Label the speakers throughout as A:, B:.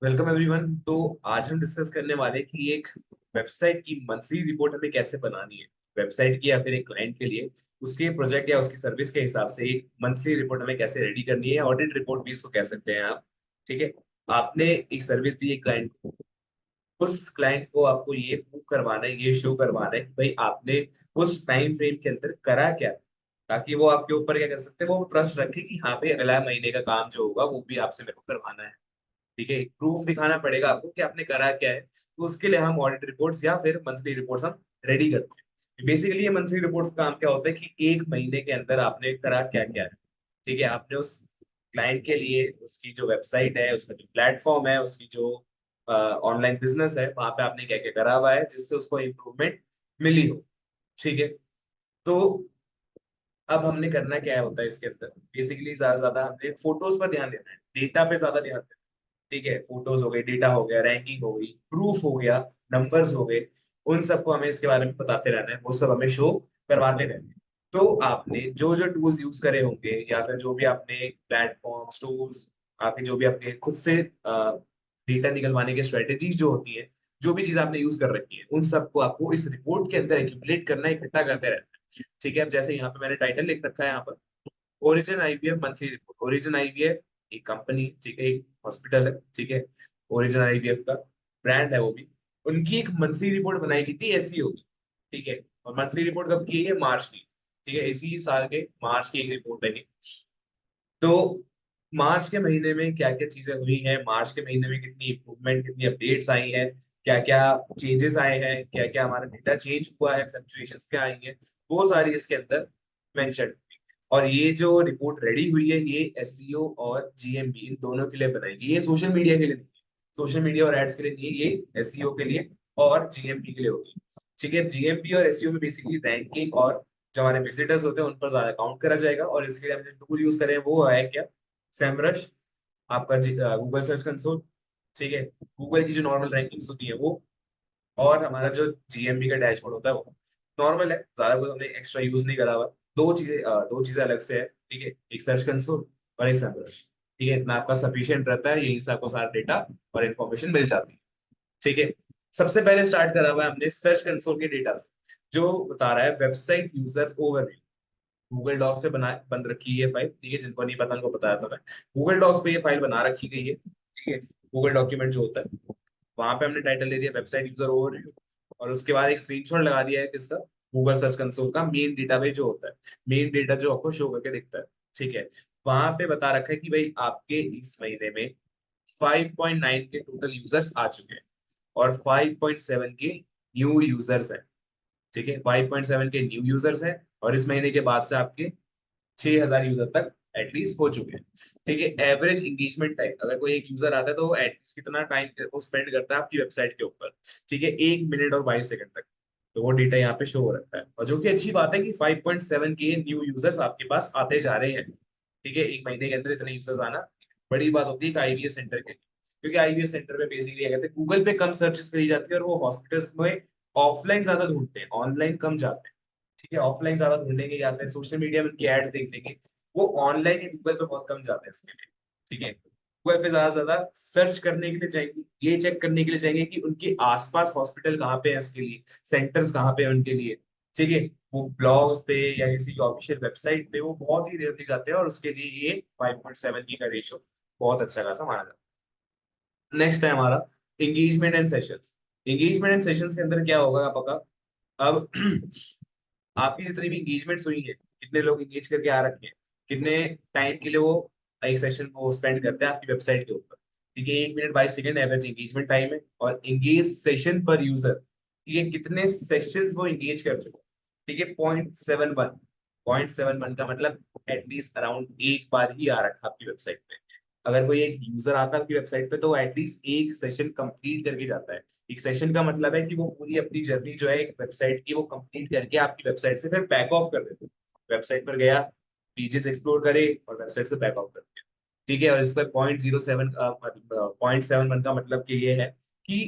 A: Welcome everyone. तो आज हम डिस्कस करने वाले हैं कि एक वेबसाइट की मंथली रिपोर्ट हमें कैसे बनानी है। वेबसाइट की या फिर एक क्लाइंट के लिए उसके प्रोजेक्ट या उसकी सर्विस के हिसाब से एक मंथली रिपोर्ट हमें कैसे रेडी करनी है। ऑडिट रिपोर्ट भी इसको कह सकते हैं आप। ठीक है। आपने एक सर्विस दी है क्लाइंट को। उस क्लाइंट को आपको ये प्रूव करवाना है, ये शो करवाना है कि भाई आपने उस टाइम फ्रेम के अंदर करा क्या, ताकि वो आपके ऊपर क्या कर सकते हैं, वो ट्रस्ट रखे कि हाँ भाई अगला महीने का काम जो होगा वो भी आपसे मेरे को करवाना है। ठीक है। प्रूफ दिखाना पड़ेगा आपको कि आपने करा क्या है, तो उसके लिए हम ऑडिट रिपोर्ट्स या फिर मंथली रिपोर्ट्स हम रेडी करते हैं। बेसिकली ये मंथली रिपोर्ट्स का काम क्या होता है कि एक महीने के अंदर आपने करा क्या क्या है। ठीक है। आपने उस क्लाइंट के लिए उसकी जो वेबसाइट है, उसका जो प्लेटफॉर्म है, उसकी जो ऑनलाइन बिजनेस है, वहां पे आपने क्या क्या करा हुआ है जिससे उसको इम्प्रूवमेंट मिली हो। ठीक है। तो अब हमने करना क्या होता है इसके अंदर, बेसिकली ज्यादा से ज्यादा हमने फोटोज पर ध्यान देना है, डेटा पे ज्यादा ध्यान देना है। ठीक है। फोटोज हो गई, डेटा हो गया, रैंकिंग हो गई, प्रूफ हो गया, नंबर्स हो गए, उन सबको हमें इसके बारे में बताते रहना है, वो सब हमें शो करवाते रहना है। तो आपने जो जो टूल्स यूज करे होंगे या फिर जो भी आपने प्लेटफॉर्म टूल्स, आपके जो भी आपके खुद से डेटा निकलवाने की स्ट्रेटेजीज जो होती है, जो भी चीज आपने यूज कर रखी है, उन सबको आपको इस रिपोर्ट के अंदर एक्यूमुलेट करना है, इकट्ठा करते रहना है। ठीक है। अब जैसे यहाँ पे मैंने टाइटल लिख रखा है यहाँ पर, origin IVF monthly report. Origin IVF एक कंपनी, ठीक है, एक हॉस्पिटल है। ठीक है। ओरिजिन आईवीएफ का ब्रांड है वो भी। उनकी एक मंथली रिपोर्ट बनाई गई थी एसईओ की। ठीक है। और मंथली रिपोर्ट कब की है? मार्च की। ठीक है। इसी साल के मार्च की एक रिपोर्ट है ये। तो मार्च के महीने में क्या क्या चीजें हुई हैं, मार्च के महीने में कितनी इम्प्रूवमेंट, कितनी अपडेट्स आई हैं, क्या क्या चेंजेस आए हैं, क्या क्या हमारा डेटा चेंज हुआ है, फ्लक्चुएशंस क्या आई हैं, वो सारी इसके अंदर मेंशन। और ये जो रिपोर्ट रेडी हुई है ये एसईओ और जीएमबी इन दोनों के लिए बनाई गई है, ये सोशल मीडिया के लिए नहीं है। सोशल मीडिया और एड्स के लिए नहीं है, ये एसईओ के लिए और जीएमबी के लिए होगी। ठीक है। जीएमबी और एसईओ में बेसिकली रैंकिंग और जो हमारे विजिटर्स होते हैं उन पर ज्यादा काउंट करा जाएगा, और इसके लिए हमने टूल यूज करें वो है क्या? सेमरश, आपका गूगल सर्च कंसोल। ठीक है। गूगल की जो नॉर्मल रैंकिंग्स होती है वो, और हमारा जो जीएमबी का डैशबोर्ड होता है वो नॉर्मल है, ज्यादा कुछ हमने एक्स्ट्रा यूज नहीं करा हुआ। दो चीजें अलग से है। ठीक है। एक सर्च कंसोल और एक सेमरश। ठीक है। इतना आपका सफिशियंट रहता है, यहीं से आपको सारा डेटा और इन्फॉर्मेशन मिल जाती है। ठीक है। सबसे पहले स्टार्ट करा हुआ है हमने सर्च कंसोल के डेटा से, जो बता रहा है website users overview. Google Docs पे बना बन रखी है फाइल। ठीक है। जिनको नहीं पता उनको बताया था मैं। गूगल डॉक्स पे ये फाइल बना रखी गई है। ठीक है। गूगल डॉक्यूमेंट जो होता है, वहां पे हमने टाइटल दे दिया वेबसाइट यूजर ओवरव्यू, और उसके बाद एक स्क्रीनशॉट लगा दिया है किसका? गूगल सर्च कंसोल का मेन डेटाबेस जो होता है, मेन डेटा जो आपको शो करके दिखता है। ठीक है। वहां पे बता रखा है कि भाई आपके इस महीने में 5.9 के टोटल यूजर्स आ चुके हैं, और 5.7 के न्यू यूजर्स हैं। ठीक है। 5.7 के न्यू यूजर्स हैं, और इस महीने के बाद से आपके 6,000 यूजर तक एटलीस्ट हो चुके हैं। ठीक है। एवरेज इंगेजमेंट टाइम, अगर कोई एक यूजर आता है तो वो एटलीस्ट कितना टाइम वो स्पेंड करता है आपकी वेबसाइट के ऊपर? ठीक है। 1 मिनट और 22 सेकंड तक। तो वो डेटा यहाँ पे शो हो रखा है, और जो कि अच्छी बात है कि 5.7 के न्यू यूजर्स आपके पास आते जा रहे हैं। ठीक है। एक महीने के अंदर इतने यूजर्स आना बड़ी बात होती है आईवीएस सेंटर के लिए, क्योंकि आईवीएस सेंटर में बेसिकली क्या कहते हैं, गूगल पे कम सर्चेस करी जाती है, और वो हॉस्पिटल्स में ऑफलाइन ज्यादा ढूंढते हैं, ऑनलाइन कम जाते हैं। ठीक है। ऑफलाइन ज्यादा ढूंढेंगे या फिर सोशल मीडिया में उनकी एड्स देख लेंगे, वो ऑनलाइन ही गूगल पे बहुत कम जाते हैं इसके लिए। ठीक है। गूगल पे ज्यादा से ज्यादा सर्च करने के लिए जाएंगे, ये चेक करने के लिए जाएंगे कि उनके आसपास हॉस्पिटल कहाँ पे है, इसके लिए सेंटर्स कहाँ पे है उनके लिए। ठीक है। वो ब्लॉग्स पे या किसी ऑफिशियल वेबसाइट पे वो बहुत ही रेयरली जाते हैं, और उसके लिए ये 5.7 की का रेशियो बहुत अच्छा खासा माना जाता है। नेक्स्ट है हमारा engagement and sessions. Engagement and sessions के अंदर क्या होगा आपका? अब आपकी जितनी भी एंगेजमेंट्स हुई है, कितने लोग एंगेज करके आ रखे हैं, कितने टाइम के लिए वो एक सेशन को स्पेंड करते हैं आपकी वेबसाइट के ऊपर। ठीक है। 1 minute 22 second average engagement time है, और एंगेज सेशन पर यूजर, ठीक है, कितने सेशंस वो एंगेज कर चुके हैं। ठीक है। 0.71। 0.71 का मतलब एटलीस्ट अराउंड एक बार ही आ रखा आपकी वेबसाइट पे। अगर कोई एक यूजर आता है आपकी वेबसाइट पे तो एटलीस्ट एक सेशन कंप्लीट करके जाता है। एक सेशन का मतलब है कि वो पूरी अपनी जर्नी जो है एक वेबसाइट की वो कंप्लीट करके आपकी वेबसाइट से फिर बैक ऑफ कर देते हैं। वेबसाइट पर गया, पेजेस एक्सप्लोर करे और वेबसाइट से बैक ऑफ कर दिया। ठीक है। और इस पर 0.07 0.71 का मतलब कि ये है कि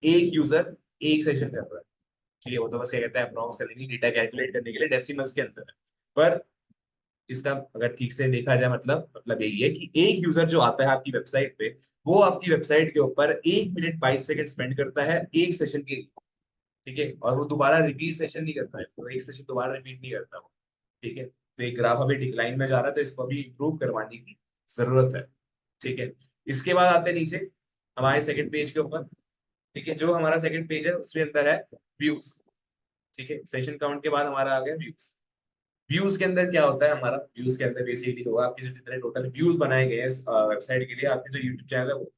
A: एक यूजर एक सेशन कर रहा है। ठीक है। वो तो बस क्या कहते हैं, अप्रॉक्स करने के लिए, डेटा कैलकुलेट करने के लिए डेसिमल्स के अंदर है। पर इसका अगर ठीक से देखा जाए मतलब यही है कि एक यूजर जो आता है आपकी वेबसाइट पे, वो आपकी वेबसाइट के ऊपर 1 मिनट 22 सेकंड स्पेंड करता है एक सेशन के लिए। ठीक है, और वो दोबारा रिपीट सेशन नहीं करता है, तो एक सेशन दोबारा रिपीट नहीं करता वो। ठीक है, तो ये ग्राफ अभी डिक्लाइन में जा रहा है, तो इसको अभी इंप्रूव करवाने की जरूरत है। ठीक है, इसके बाद आते हैं नीचे हमारे सेकंड पेज के ऊपर। ठीक है, जो हमारा सेकंड पेज है उसके अंदर है व्यूज। ठीक है, सेशन काउंट के बाद हमारा आ गया व्यूज। व्यूज के अंदर क्या होता है हमारा, व्यूज के अंदर बेसिकली होगा आपके जो जितने टोटल व्यूज बनाए गए हैं इस वेबसाइट के लिए, आपके जो यूट्यूब चैनल है वो।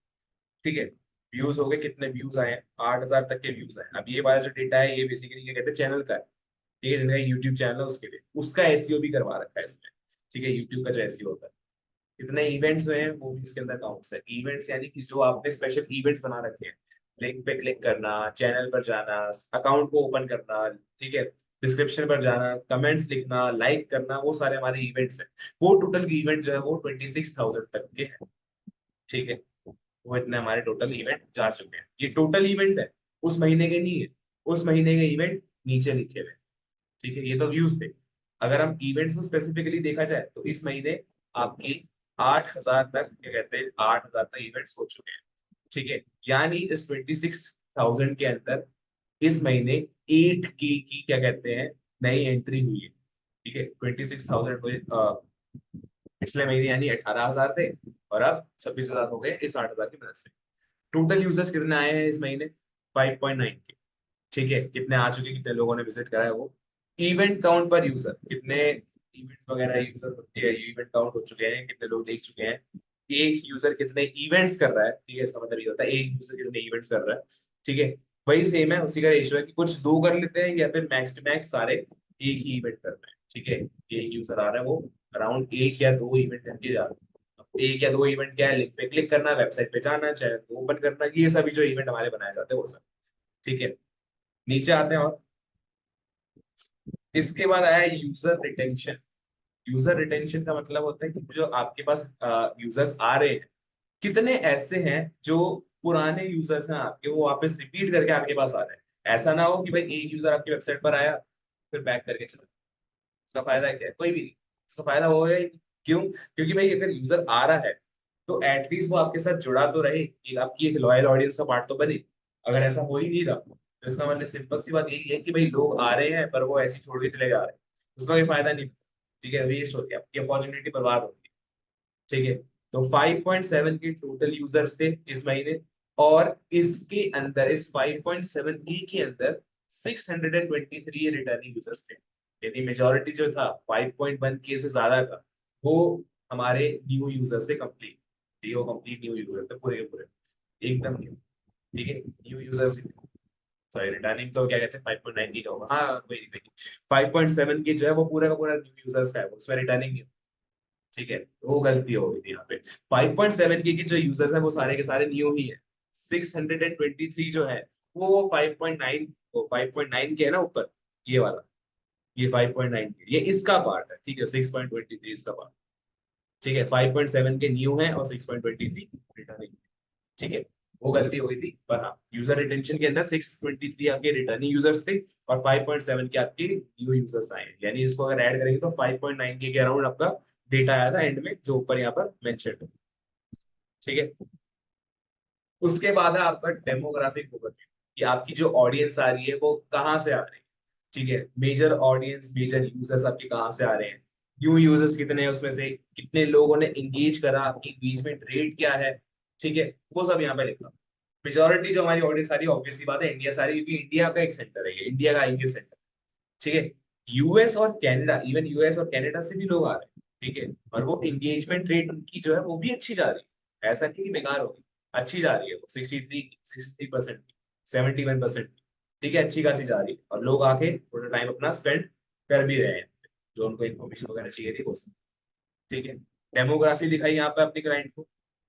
A: ठीक है, व्यूज हो गए, कितने व्यूज आए हैं, 8,000 तक के व्यूज आए। अब ये वाला जो डेटा है ये बेसिकली क्या कहते हैं, चैनल का है। ठीक है, जिनका यूट्यूब चैनल है उसके लिए, उसका एसईओ भी करवा रखा है इसमें। ठीक है, यूट्यूब का जो एसईओ होता है, कितने इवेंट्स हुए हैं वो भी इसके अंदर काउंट्स है। इवेंट्स यानी कि जो आपने स्पेशल इवेंट्स बना रखे हैं, लिंक पे क्लिक करना, चैनल पर जाना, अकाउंट को ओपन करना, ठीक है, डिस्क्रिप्शन पर जाना, कमेंट्स लिखना, लाइक करना, वो सारे हमारे इवेंट्स हैं। वो टोटल इवेंट जो है वो 26,000 तक के हैं। ठीक है, वो इतने हमारे टोटल इवेंट जा चुके हैं। ये टोटल इवेंट है, उस महीने के नहीं है। उस महीने के इवेंट नीचे लिखे हुए हैं। ठीक है, ये तो व्यूज थे। अगर हम इवेंट्स को स्पेसिफिकली देखा जाए तो इस महीने आपकी 8,000 तक, क्या कहते हैं, 8,000 तक इवेंट्स हो चुके हैं। ठीक है, यानी इस 26,000 के अंदर इस महीने 8K की, क्या कहते हैं, नई एंट्री हुई है। ठीक है, 26,000 हुए पिछले महीने, यानी 18,000 थे, और अब 26,000 हो गए इस 8,000 की मदद से। टोटल यूजर्स कितने आए हैं इस महीने, 5.9 के। ठीक है, कितने आ चुके, कितने लोगों ने विजिट करा है वो। इवेंट काउंट पर यूजर, कितने इवेंट्स वगैरह यूजर होते हैं, इवेंट काउंट हो चुके हैं, कितने लोग देख चुके हैं। एक यूजर कितने इवेंट्स कर रहा है, ठीक है, इसका मतलब ये होता है एक यूजर कितने इवेंट्स कर रहा है। ठीक है, वही सेम है, उसी का रेशियो है कि कुछ दो कर लेते हैं या फिर मैक्स टू मैक्स सारे एक ही इवेंट कर रहे हैं। ठीक है, एक यूजर आ रहा है वो अराउंड एक या दो इवेंट करके जा रहा है। अब एक या दो इवेंट क्या है, लिंक पे क्लिक करना, वेबसाइट पे जाना, चैनल को ओपन करना, ये सभी जो इवेंट हमारे बनाए जाते हैं वो सब। ठीक है, नीचे आते हैं और इसके बाद आया यूजर रिटेंशन। यूजर रिटेंशन का मतलब होता है कि जो आपके पास यूजर्स आ रहे हैं, कितने ऐसे हैं जो पुराने यूजर्स हैं आपके, वो वापस रिपीट करके आपके पास आ रहे हैं। ऐसा ना हो कि भाई एक यूजर आपकी वेबसाइट पर आया फिर बैक करके चला, उसका फायदा क्या है, कोई भी नहीं। उसका फायदा हो गया क्यों, क्योंकि भाई अगर यूजर आ रहा है तो एटलीस्ट वो आपके साथ जुड़ा तो रहे, आपकी एक लॉयल ऑडियंस का पार्ट तो बने। अगर ऐसा हो ही नहीं रहा तो इसका मतलब सिंपल सी बात यही है कि भाई लोग आ रहे हैं पर वो ऐसे ही छोड़ के चले जा रहे हैं, उसका कोई फायदा नहीं। ठीक है, वेस्ट होती है आपकी अपॉर्चुनिटी, बर्बाद होती है। ठीक है, तो 5.7 के टोटल यूजर्स थे इस महीने, और इसके अंदर इस 5.7 के अंदर 623 रिटर्निंग यूजर्स थे। यदि मेजोरिटी जो था 5.1 के से ज्यादा का, वो हमारे न्यू यूजर्स थे, कंप्लीट। वो कंप्लीट न्यू यूजर थे, पूरे के पूरे एकदम न्यू। ठीक है, न्यू यूजर्स, सॉरी रिटर्निंग तो क्या कहते हैं 5.9 की का होगा, हाँ वही वही। 5.7 की जो है वो पूरा का पूरा न्यू यूजर्स का है, उसमें रिटर्निंग नहीं। ठीक है, तो वो गलती हो गई थी यहाँ पे। 5.7 के जो यूजर्स है वो सारे के सारे न्यू ही है। 623 जो है वो 5.9, वो 5.9 के है ना ऊपर, ये वाला, ये 5.9 के, ये इसका पार्ट है। ठीक है, 6.23 इसका पार्ट। ठीक है, 5.7 के न्यू है और 6.23 रिटर्निंग। ठीक है, वो गलती हो गई थी, पर हाँ यूजर रिटेंशन के अंदर 623 आपके रिटर्निंग यूजर्स थे और 5.7 के आपके न्यू यूजर्स आए हैं। यानी इसको अगर ऐड करेंगे तो 5.9 के अराउंड आपका डेटा आया था एंड में, जो ऊपर यहाँ पर मेंशन है। ठीक है, उसके बाद है आपका डेमोग्राफिक ओवरव्यू, कि आपकी जो ऑडियंस आ रही है वो कहाँ से आ रही है। ठीक है, मेजर ऑडियंस, मेजर यूजर्स आपके कहाँ से आ रहे हैं, न्यू यूजर्स कितने हैं उसमें से, कितने लोगों ने इंगेज करा, आपकी इंगेजमेंट रेट क्या है। ठीक है, वो सब यहाँ पे लिखा। मेजोरिटी जो हमारी ऑडियंस आ रही है ऑब्वियसली बात है इंडिया से आ रही है, क्योंकि इंडिया का एक सेंटर है, ये इंडिया का आईक्यू सेंटर। ठीक है, यूएस और कनाडा, इवन यूएस और कनाडा से भी लोग आ रहे हैं। ठीक है, और वो इंगेजमेंट रेट उनकी जो है वो भी अच्छी जा रही है, ऐसा नहीं कि बेकार होगी, अच्छी जा रही है वो 63% की, 71%। ठीक है, अच्छी खासी जा रही है, और लोग आके थोड़ा टाइम अपना स्पेंड कर भी रहे हैं, जो उनको इन्फॉर्मेशन वगैरह चाहिए थी वो सब। ठीक है, डेमोग्राफी दिखाई यहाँ पे अपनी क्लाइंट को।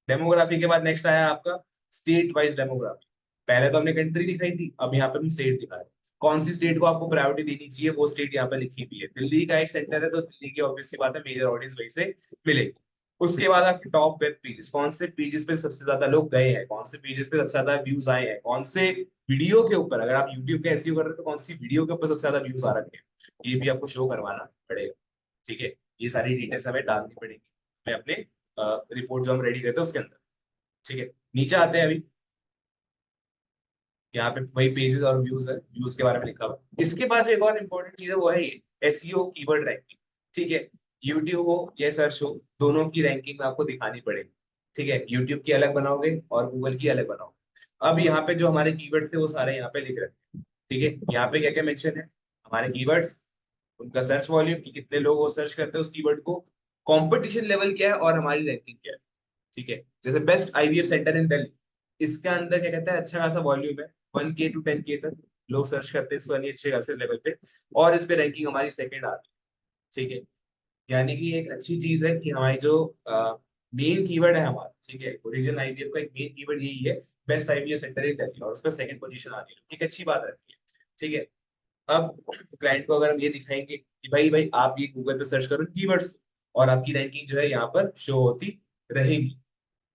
A: डेमोग्राफी के बाद नेक्स्ट आया आपका स्टेट वाइज डेमोग्राफी। पहले तो हमने कंट्री दिखाई थी, अब यहाँ पे हम स्टेट दिखा रहे हैं। कौन सी स्टेट को आपको प्रायोरिटी देनी चाहिए वो स्टेट यहाँ पे लिखी हुई है। दिल्ली का एक सेंटर है तो दिल्ली की ऑब्वियस सी बात है मेजर ऑडियंस वहीं से मिलेगी। उसके बाद आपके टॉप वेब पेजेस, कौन से पेजेस पे सबसे ज्यादा लोग गए हैं, कौन से पेजेस पे सबसे ज्यादा व्यूज आए हैं, कौन से वीडियो के ऊपर, अगर आप यूट्यूब का एसईओ कर रहे हो तो कौन सी वीडियो के ऊपर सबसे ज्यादा व्यूज आ रखे हैं, ये भी आपको शो करवाना पड़ेगा। ठीक है, ये सारी डिटेल्स हमें डालनी पड़ेगी हमें अपने रिपोर्ट जो हम रेडी करते हैं उसके अंदर। ठीक है, नीचे आते हैं अभी। यहाँ पे वही पेजेस और व्यूज है, व्यूज के बारे में लिखा हुआ है। इसके बाद जो एक और इम्पोर्टेंट चीज है वो है ये एसईओ, कीवर्ड रैंकिंग। ठीक है, यूट्यूब हो या सर्च हो, दोनों की रैंकिंग आपको दिखानी पड़ेगी। ठीक है, यूट्यूब की अलग बनाओगे और गूगल की अलग बनाओगे। अब यहाँ पे जो हमारे कीवर्ड थे वो सारे यहाँ पे लिख रखे हैं। ठीक है, यहाँ पे क्या क्या मेंशन है, हमारे कीवर्ड्स, उनका सर्च वॉल्यूम कि कितने लोग वो सर्च करते हैं उस कीवर्ड को, कंपटीशन लेवल क्या है और हमारी रैंकिंग क्या है। ठीक है, जैसे बेस्ट आईवीएफ सेंटर इन दिल्ली, इसके अंदर क्या कहता है अच्छा खासा वॉल्यूम है, 1K to 10K तक लोग सर्च करते हैं इसको यानी अच्छे खासे लेवल पे, और इस पे रैंकिंग हमारी सेकंड आती है। ठीक है, यानी कि एक अच्छी चीज है कि हमारी जो मेन कीवर्ड है हमारा, ठीक है, ओरिजिन आईवीएफ का एक मेन कीवर्ड यही है, बेस्ट आईवीएफ सेंटर इन दिल्ली, और उसका सेकंड पोजीशन आ रही है, एक अच्छी बात रहती है। ठीक है, अब क्लाइंट को अगर हम ये दिखाएंगे कि भाई भाई आप ये गूगल पे सर्च करो कीवर्ड्स को और आपकी रैंकिंग जो है यहाँ पर शो होती रहेगी।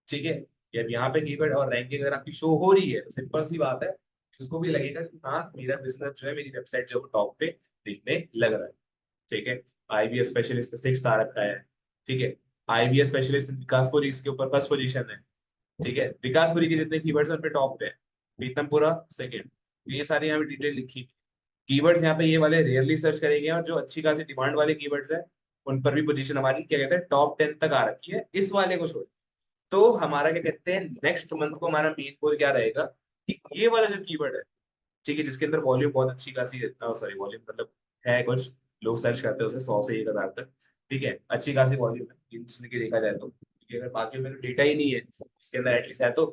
A: ठीक है, जब यहाँ पे कीवर्ड और रैंकिंग अगर आपकी शो हो रही है तो सिंपल सी बात है, उसको भी लगेगा कि हाँ मेरा बिजनेस जो है, मेरी वेबसाइट जो है टॉप पे दिखने लग रहा है। ठीक है, आईबीएस स्पेशलिस्ट पे 6 आ रखा है। ठीक है, आईबीएस स्पेशलिस्ट विकासपुरी इसके ऊपर फर्स्ट पोजीशन है। ठीक है, विकासपुरी के जितने कीवर्ड्स उन पे टॉप पे है, पीतमपुरा सेकंड। ये सारी यहाँ पे डिटेल लिखी। कीवर्ड्स यहाँ पे ये वाले रेयरली सर्च करेंगे, और जो अच्छी खासी डिमांड वाले कीवर्ड्स है उन पर भी पोजीशन हमारी क्या कहते हैं टॉप 10 तक आ रखी है, इस वाले को छोड़। तो हमारा क्या कहते हैं नेक्स्ट मंथ को हमारा मेन गोल क्या रहेगा कि ये वाला जो कीवर्ड है, ठीक है, जिसके अंदर वॉल्यूम बहुत अच्छी खासी, सॉरी वॉल्यूम मतलब है कुछ, लोग सर्च करते हैं उसे 100 से 1,000 तक। ठीक है, अच्छी खासी वॉल्यूम है जिसने की देखा जाए तो, क्योंकि अगर बाकी में डेटा ही नहीं है इसके अंदर एटलीस्ट है तो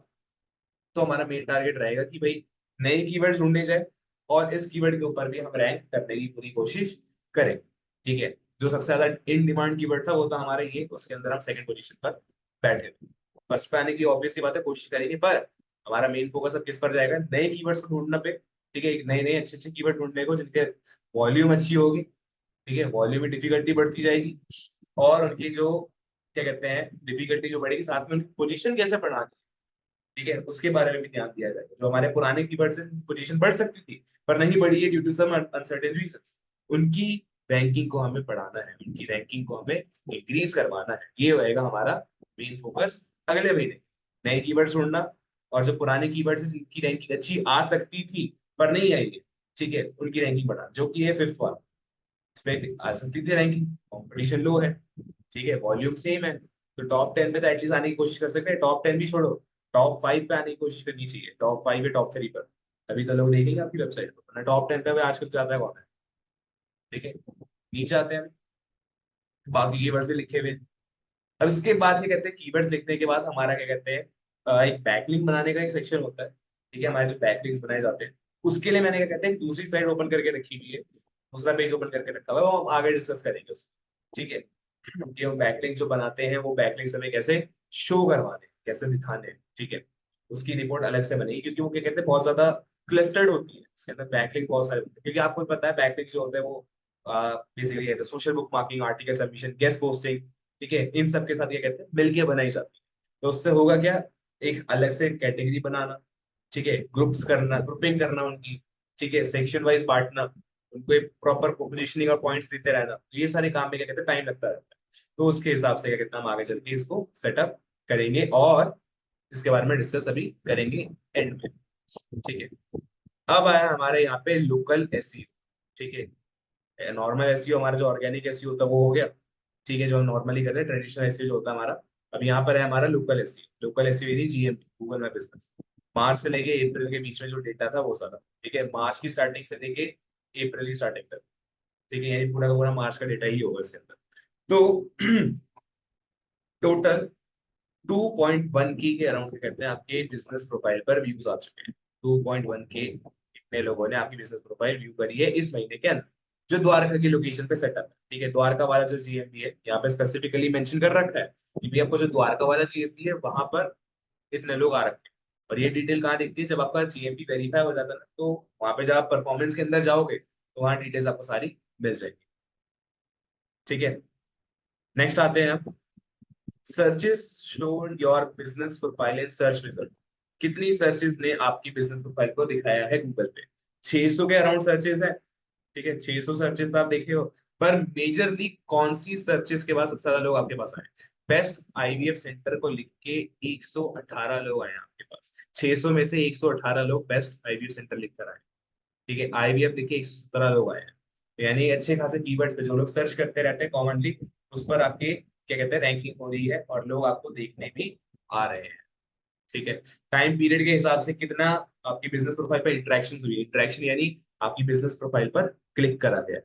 A: हमारा मेन टारगेट रहेगा कि भाई नए कीवर्ड ढूंढने जाए और इस कीवर्ड के ऊपर भी हम रैंक करने की पूरी कोशिश करें। ठीक है, जो सबसे ज्यादा इन डिमांड कीवर्ड था वो था हमारा ये, उसके अंदर हम सेकंड पोजीशन पर बैठे थे। फर्स्ट पे आने की ऑब्वियस सी बात है कोशिश करेंगे, पर हमारा मेन फोकस अब किस पर जाएगा, नए कीवर्ड्स को ढूंढने पे। ठीक है, नए नए अच्छे अच्छे कीवर्ड ढूंढने को जिनके वॉल्यूम अच्छी होगी। ठीक है, वॉल्यूम में डिफिकल्टी बढ़ती जाएगी, और उनकी जो क्या कहते हैं डिफिकल्टी जो बढ़ेगी, साथ में उनकी पोजीशन कैसे बढ़ानी। ठीक है, उसके बारे में भी ध्यान दिया जाएगा। जो हमारे पुराने कीवर्ड से पोजीशन बढ़ सकती थी पर नहीं बढ़ी है due to some uncertain reasons, उनकी रैंकिंग को हमें बढ़ाना है, उनकी रैंकिंग को हमें इंक्रीज करवाना है। ये होएगा हमारा मेन फोकस अगले महीने, नए कीवर्ड ढूंढना, और जो पुराने कीवर्ड है जिनकी रैंकिंग अच्छी आ सकती थी पर नहीं आई है, ठीक है, उनकी रैंकिंग बढ़ाना, जो कि है फिफ्थ वाला। इसमें आ सकती थी रैंकिंग, कंपटीशन लो है, ठीक है, वॉल्यूम सेम है, तो टॉप 10 पे तो एटलीस्ट आने की कोशिश कर सकते हैं। टॉप 10 भी छोड़ो, टॉप 5 पे आने की कोशिश करनी चाहिए, टॉप 5 या टॉप 3 पर, तभी तो लोग देखेंगे आपकी वेबसाइट को, वरना टॉप 10 पे आजकल ज्यादा कौन है। ठीक है, नीचे आते हैं, बाकी कीवर्ड्स भी लिखे हुए हैं। अब इसके बाद क्या कहते हैं, कीवर्ड्स लिखने के बाद हमारा क्या कहते हैं एक बैकलिंक बनाने का एक सेक्शन होता है। ठीक है, हमारे जो बैकलिंक्स बनाए जाते हैं उसके लिए मैंने क्या कहते हैं एक दूसरी साइड ओपन करके रखी हुई है, दूसरा पेज ओपन करके रखा हुआ है, वो हम आगे डिस्कस करेंगे उसको। ठीक है, कि हम बैकलिंक जो बनाते हैं वो बैकलिंक्स हमें कैसे शो करवाने हैं, कैसे दिखाने हैं। ठीक है, उसकी रिपोर्ट अलग से बनेगी, क्योंकि वो क्या कहते हैं बहुत ज्यादा क्लस्टर्ड होती है, उसके अंदर बैकलिंक बहुत सारे होते हैं, क्योंकि आपको पता है बैकलिंक जो होते हैं वो basically social book marking, article submission, guest posting, ठीक है, इन सब के साथ ये कहते हैं मिलके बनाई जाती है। तो उससे होगा क्या, एक अलग से कैटेगरी बनाना, ठीक है, ग्रुप्स करना, ग्रुपिंग करना उनकी, ठीक है, सेक्शन वाइज बांटना, उनको एक प्रॉपर पोजिशनिंग और पॉइंट्स देते रहना, तो ये सारे काम में क्या कहते हैं टाइम लगता रहता है। तो उसके हिसाब से क्या कहते हैं हम आगे चल के इसको सेटअप करेंगे, और इसके बारे में डिस्कस अभी करेंगे एंड में। ठीक है, अब आया हमारे यहाँ पे लोकल एसईओ। ठीक है, नॉर्मल एसईओ हमारा जो ऑर्गेनिक एसईओ होता है वो हो गया। ठीक है, जो हम नॉर्मली करते हैं ट्रेडिशनल एसईओ जो होता है हमारा। अब यहाँ पर है हमारा लोकल एसईओ, लोकल एसईओ यानी जीएमपी, गूगल माई बिजनेस। मार्च से लेके अप्रैल के बीच में जो डेटा था वो सारा, ठीक है, मार्च की स्टार्टिंग से लेके अप्रैल की स्टार्टिंग तक। ठीक है, यानी पूरा का पूरा मार्च का डेटा ही होगा इसके अंदर। तो टोटल 2.1 के अराउंड कहते हैं आपके बिजनेस प्रोफाइल पर व्यूज आ चुके हैं। 2.1 इतने लोगों ने आपकी बिजनेस प्रोफाइल व्यू करी है इस महीने के अंदर, जो द्वारका की लोकेशन पे सेटअप है। ठीक है, द्वारका वाला जो जीएमपी है यहाँ पे स्पेसिफिकली मेंशन कर रखा है कि भी आपको जो द्वारका वाला जीएमपी है वहां पर इतने लोग आ रखे हैं। और ये डिटेल कहाँ दिखती है, जब आपका जीएमपी वेरीफाई हो जाता है ना, तो वहां पे जब आप परफॉर्मेंस के अंदर जाओगे तो वहां डिटेल्स आपको सारी मिल जाएगी। ठीक है, नेक्स्ट आते हैं हम, searches showed your business profile in search result. कितनी सर्चेस ने आपकी बिजनेस प्रोफाइल को दिखाया है गूगल पे, 600 के अराउंड सर्चेस है। ठीक है, 600 सर्चेस पे आप देखे हो, पर मेजरली कौन सी सर्चेस के बाद सबसे ज्यादा लोग आपके पास आए? बेस्ट आईवीएफ सेंटर को लिख के 118 लोग आए आपके पास। 600 में से 118 लोग बेस्ट आईवीएफ सेंटर लिख कर आए। ठीक है, आईवीएफ लिख के 117 लोग आए हैं। तो यानी अच्छे खासे कीवर्ड्स पे जो लोग सर्च करते रहते हैं कॉमनली, उस पर आपके क्या कहते हैं रैंकिंग हो रही है और लोग आपको देखने भी आ रहे हैं। ठीक है, टाइम पीरियड के हिसाब से कितना आपकी बिजनेस प्रोफाइल पर इंटरेक्शन हुई है। इंटरेक्शन यानी आपकी बिजनेस प्रोफाइल पर क्लिक करा गया है,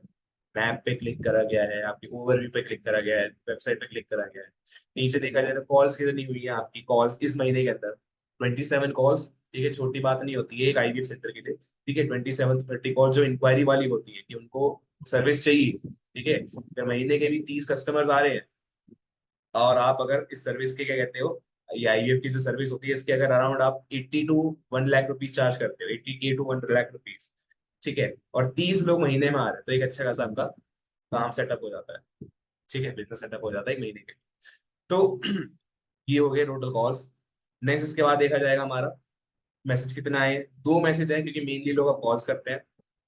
A: मैप पे क्लिक करा गया है, आपकी ओवरव्यू पे क्लिक करा गया है, वेबसाइट पे क्लिक करा गया है। नीचे देखा जाए तो कॉल्स कितनी हुई है आपकी, कॉल्स इस महीने के अंदर 27 कॉल्स। ठीक है, छोटी बात नहीं होती है एक आईवीएफ सेंटर के लिए। ठीक है, 27 to 30 कॉल जो इंक्वायरी वाली होती है कि उनको सर्विस चाहिए। ठीक है, तो महीने के भी 30 कस्टमर्स आ रहे हैं, और आप अगर इस सर्विस के क्या कहते हो, ये आईवीएफ की जो सर्विस होती है इसके अगर अराउंड आप 80 to 1 लाख रुपीज चार्ज करते हो, 80K to 1 लाख रुपीज। ठीक है, और 30 लोग महीने में आ रहे हैं, तो एक अच्छा खासा आपका काम सेटअप हो जाता है। ठीक है, बिजनेस सेटअप हो जाता है एक महीने के लिए। तो ये हो गए टोटल कॉल्स। नेक्स्ट इसके बाद देखा जाएगा हमारा मैसेज कितना आए। 2 मैसेज आए क्योंकि मेनली लोग अब कॉल्स करते हैं।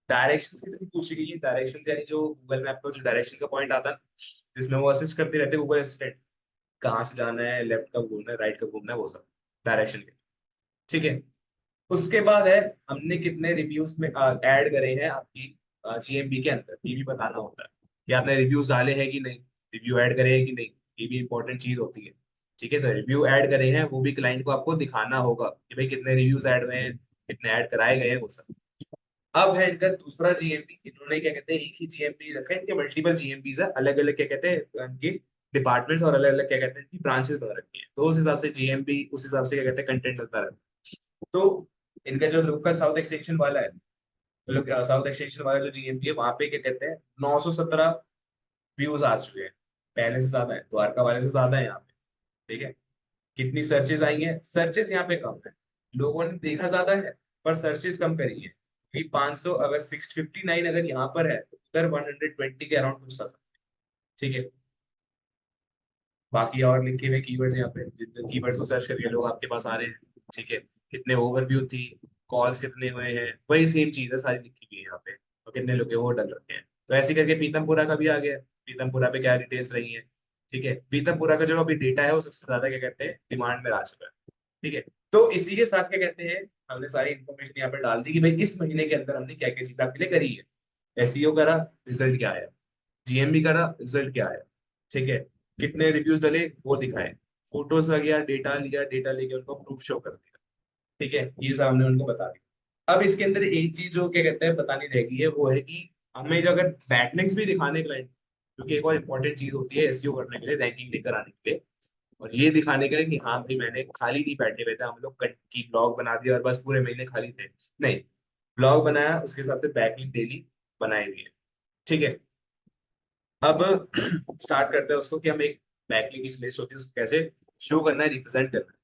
A: डायरेक्शंस कितनी पूछी गई है? डायरेक्शंस यानी जो गूगल मैप पर जो डायरेक्शन का पॉइंट आता है, जिसमें वो असिस्ट करते रहते हैं गूगल असिस्टेंट, कहाँ से जाना है, लेफ्ट कब घूमना है, राइट कब घूमना है, वो सब डायरेक्शन के। ठीक है, उसके बाद है हमने कितने रिव्यूज में ऐड करे हैं आपकी जीएमबी के अंदर, ये भी बताना होता है कि आपने रिव्यूज डाले हैं कि नहीं, रिव्यू ऐड करे हैं कि नहीं, ये भी इंपॉर्टेंट चीज होती है। ठीक है, तो रिव्यू ऐड करे हैं वो भी क्लाइंट को आपको दिखाना होगा कि भाई कितने रिव्यूज ऐड हुए हैं, कितने ऐड कराए गए हैं, वो सब। अब है इनका दूसरा जीएमपी, इन्होंने क्या कहते हैं एक ही जीएमपी रखा है, इनके मल्टीपल जीएमपीज है, अलग अलग क्या कहते हैं इनके डिपार्टमेंट्स और अलग अलग क्या कहते हैं इनकी ब्रांचेस बना रखी है, तो उस हिसाब से जीएमपी उस हिसाब से क्या कहते हैं कंटेंट चलता रहता है। तो इनका जो लोकल साउथ एक्सटेंशन वाला है, मतलब साउथ एक्सटेंशन वाला जो जीएमपी है वहां पे क्या कहते हैं 917 व्यूज आ चुके हैं, पहले से ज्यादा है, द्वारका वाले से ज्यादा है यहाँ पे। ठीक है, कितनी सर्चेज आई हैं? सर्चेज यहाँ पे कम है, लोगों ने देखा ज्यादा है पर सर्चेज कम करी है। कि 500 अगर 659 अगर यहाँ पर है तो उधर 120 के अराउंड कुछ था। ठीक है, बाकी और लिखे हुए कीवर्ड्स यहाँ पे, जितने कीवर्ड्स को सर्च करके लोग आपके पास आ रहे हैं। ठीक है, कितने ओवरव्यू थी, कॉल्स कितने हुए हैं, वही सेम चीज है सारी लिखी हुई है यहाँ पे, और कितने लोग हैं वो डल रखे हैं। तो ऐसे करके पीतमपुरा का भी आ गया, पीतमपुरा पे क्या डिटेल्स रही है। ठीक है, पीतमपुरा का जो अभी डेटा है वो सबसे ज्यादा क्या कहते हैं डिमांड में आ चुका है। ठीक है, तो इसी के साथ क्या कहते हैं हमने सारी इन्फॉर्मेशन यहाँ पे डाल दी कि भाई इस महीने के अंदर हमने क्या क्या चीज आपके लिए करी है। एसईओ करा, रिजल्ट क्या आया, जीएमबी करा, रिजल्ट क्या आया। ठीक है, कितने रिव्यूज डले वो दिखाए, फोटोज वगैरह डेटा लिया, डेटा लेके उनको प्रूफ शो कर दिया। ठीक है, ये सब हमने उनको बता दिया। अब इसके अंदर एक चीज जो क्या कहते हैं बतानी रह गई है, वो है कि हमें जो अगर बैकलिंक्स भी दिखाने क्लाइंट, क्योंकि एक और इम्पोर्टेंट चीज होती है एसईओ करने के लिए, रैंकिंग लेकर आने के लिए, और ये दिखाने के लिए कि हाँ भाई मैंने खाली नहीं बैठे हुए थे हम लोग की ब्लॉग बना दिया और बस पूरे महीने खाली थे। नहीं, ब्लॉग बनाया उसके हिसाब से बैकलिंक डेली बनाए हुई है। ठीक है, अब स्टार्ट करते हैं उसको कि हम एक बैकलिंक की लिस्ट होती है उसको कैसे शो करना है, रिप्रेजेंट करना है।